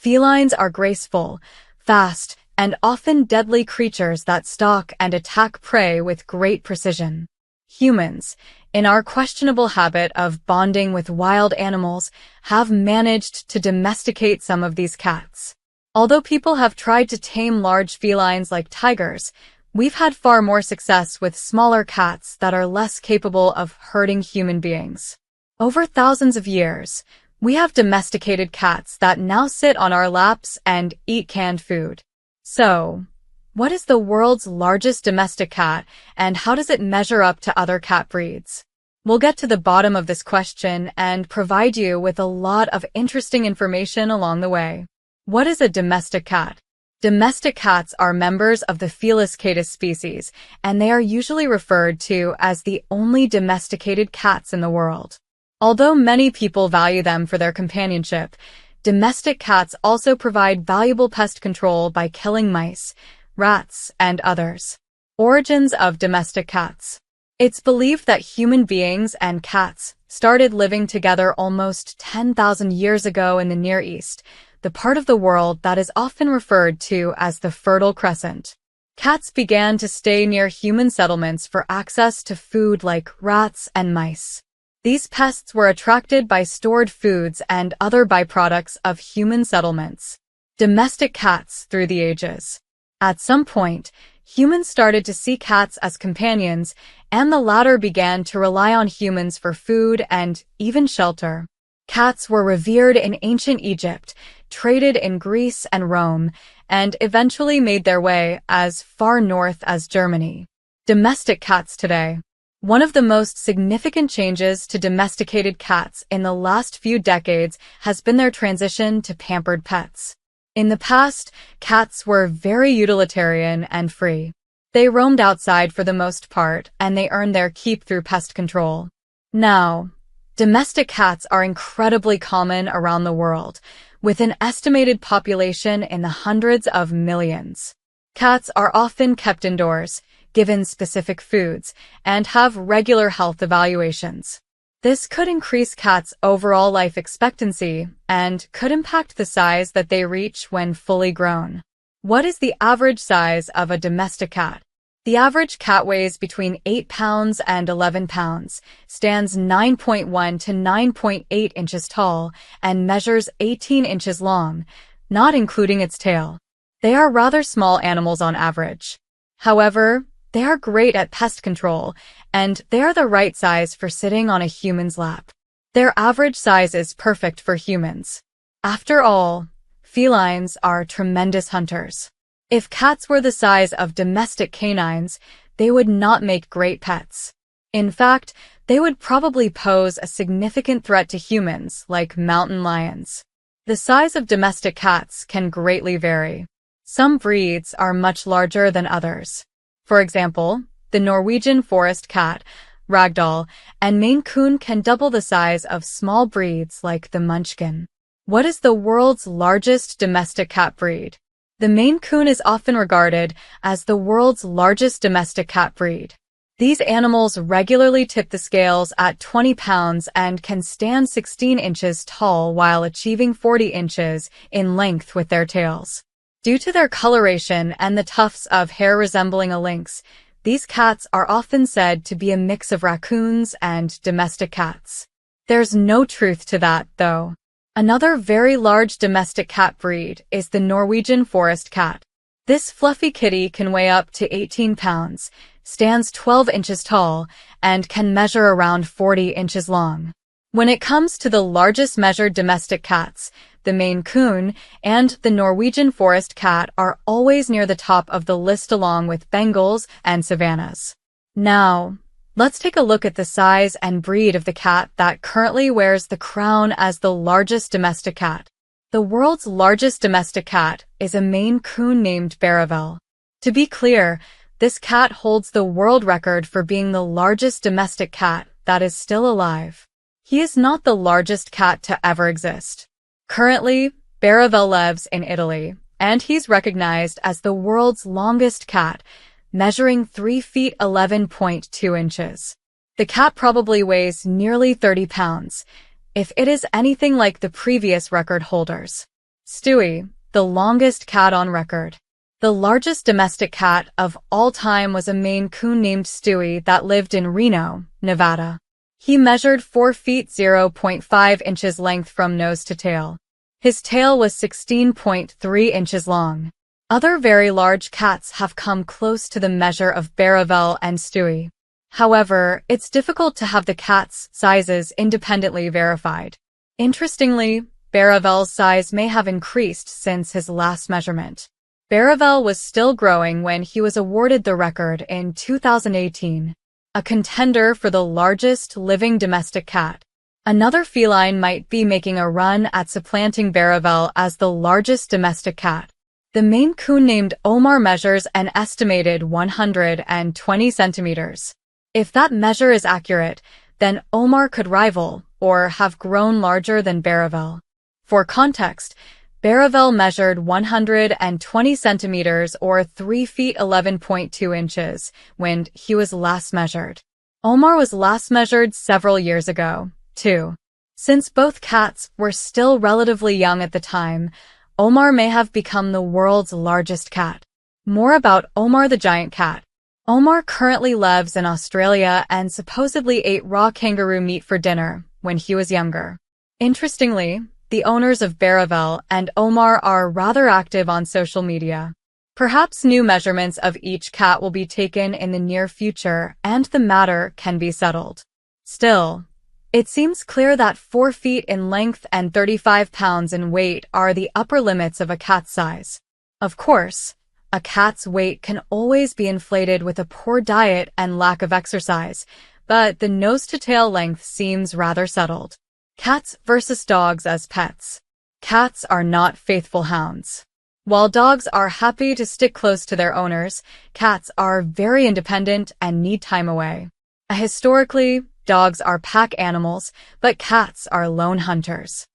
Felines are graceful, fast, and often deadly creatures that stalk and attack prey with great precision. Humans, in our questionable habit of bonding with wild animals, have managed to domesticate some of these cats. Although people have tried to tame large felines like tigers, we've had far more success with smaller cats that are less capable of hurting human beings. Over thousands of years, we have domesticated cats that now sit on our laps and eat canned food. So, what is the world's largest domestic cat, and how does it measure up to other cat breeds? We'll get to the bottom of this question and provide you with a lot of interesting information along the way. What is a domestic cat? Domestic cats are members of the Felis catus species, and they are usually referred to as the only domesticated cats in the world. Although many people value them for their companionship, domestic cats also provide valuable pest control by killing mice, rats, and others. Origins of domestic cats. It's believed that human beings and cats started living together almost 10,000 years ago in the Near East, the part of the world that is often referred to as the Fertile Crescent. Cats began to stay near human settlements for access to food like rats and mice. These pests were attracted by stored foods and other byproducts of human settlements. Domestic cats through the ages. At some point, humans started to see cats as companions, and the latter began to rely on humans for food and even shelter. Cats were revered in ancient Egypt, traded in Greece and Rome, and eventually made their way as far north as Germany. Domestic cats today. One of the most significant changes to domesticated cats in the last few decades has been their transition to pampered pets. In the past, cats were very utilitarian and free. They roamed outside for the most part, and they earned their keep through pest control. Now, domestic cats are incredibly common around the world, with an estimated population in the hundreds of millions. Cats are often kept indoors, given specific foods, and have regular health evaluations. This could increase cats' overall life expectancy and could impact the size that they reach when fully grown. What is the average size of a domestic cat? The average cat weighs between 8 pounds and 11 pounds, stands 9.1 to 9.8 inches tall, and measures 18 inches long, not including its tail. They are rather small animals on average. However, they are great at pest control, and they are the right size for sitting on a human's lap. Their average size is perfect for humans. After all, felines are tremendous hunters. If cats were the size of domestic canines, they would not make great pets. In fact, they would probably pose a significant threat to humans, like mountain lions. The size of domestic cats can greatly vary. Some breeds are much larger than others. For example, the Norwegian forest cat, ragdoll, and Maine Coon can double the size of small breeds like the Munchkin. What is the world's largest domestic cat breed? The Maine Coon is often regarded as the world's largest domestic cat breed. These animals regularly tip the scales at 20 pounds and can stand 16 inches tall while achieving 40 inches in length with their tails. Due to their coloration and the tufts of hair resembling a lynx, these cats are often said to be a mix of raccoons and domestic cats. There's no truth to that, though. Another very large domestic cat breed is the Norwegian forest cat. This fluffy kitty can weigh up to 18 pounds, stands 12 inches tall, and can measure around 40 inches long. When it comes to the largest measured domestic cats, the Maine Coon and the Norwegian forest cat are always near the top of the list along with Bengals and Savannahs. Now, let's take a look at the size and breed of the cat that currently wears the crown as the largest domestic cat. The world's largest domestic cat is a Maine Coon named Baravel. To be clear, this cat holds the world record for being the largest domestic cat that is still alive. He is not the largest cat to ever exist. Currently, Baravel lives in Italy, and he's recognized as the world's longest cat, measuring 3 feet 11.2 inches. The cat probably weighs nearly 30 pounds, if it is anything like the previous record holders. Stewie, the longest cat on record. The largest domestic cat of all time was a Maine Coon named Stewie that lived in Reno, Nevada. He measured 4 feet 0.5 inches length from nose to tail. His tail was 16.3 inches long. Other very large cats have come close to the measure of Baravel and Stewie. However, it's difficult to have the cat's sizes independently verified. Interestingly, Baravel's size may have increased since his last measurement. Baravel was still growing when he was awarded the record in 2018, a contender for the largest living domestic cat. Another feline might be making a run at supplanting Baravel as the largest domestic cat. The Maine Coon named Omar measures an estimated 120 centimeters. If that measure is accurate, then Omar could rival or have grown larger than Baravel. For context, Baravel measured 120 centimeters or 3 feet 11.2 inches when he was last measured. Omar was last measured several years ago, too. Since both cats were still relatively young at the time, Omar may have become the world's largest cat. More about Omar the giant cat. Omar currently lives in Australia and supposedly ate raw kangaroo meat for dinner when he was younger. Interestingly, the owners of Baravel and Omar are rather active on social media. Perhaps new measurements of each cat will be taken in the near future and the matter can be settled. Still, it seems clear that 4 feet in length and 35 pounds in weight are the upper limits of a cat's size. Of course, a cat's weight can always be inflated with a poor diet and lack of exercise, but the nose-to-tail length seems rather settled. Cats versus dogs as pets. Cats are not faithful hounds. While dogs are happy to stick close to their owners, cats are very independent and need time away. Historically, dogs are pack animals, but cats are lone hunters.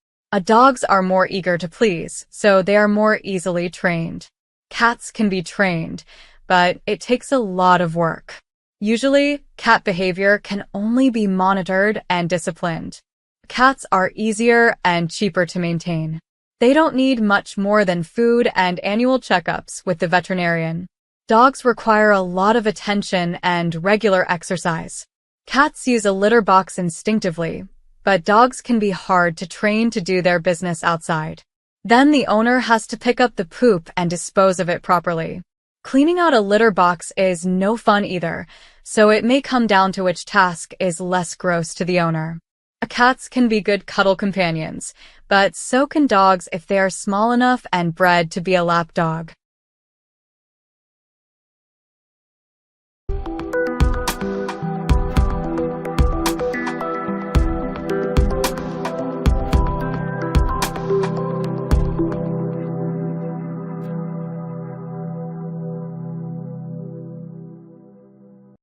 Dogs are more eager to please, so they are more easily trained. Cats can be trained, but it takes a lot of work. Usually, cat behavior can only be monitored and disciplined. Cats are easier and cheaper to maintain. They don't need much more than food and annual checkups with the veterinarian. Dogs require a lot of attention and regular exercise. Cats use a litter box instinctively, but dogs can be hard to train to do their business outside. Then the owner has to pick up the poop and dispose of it properly. Cleaning out a litter box is no fun either, so it may come down to which task is less gross to the owner. Cats can be good cuddle companions, but so can dogs if they are small enough and bred to be a lap dog.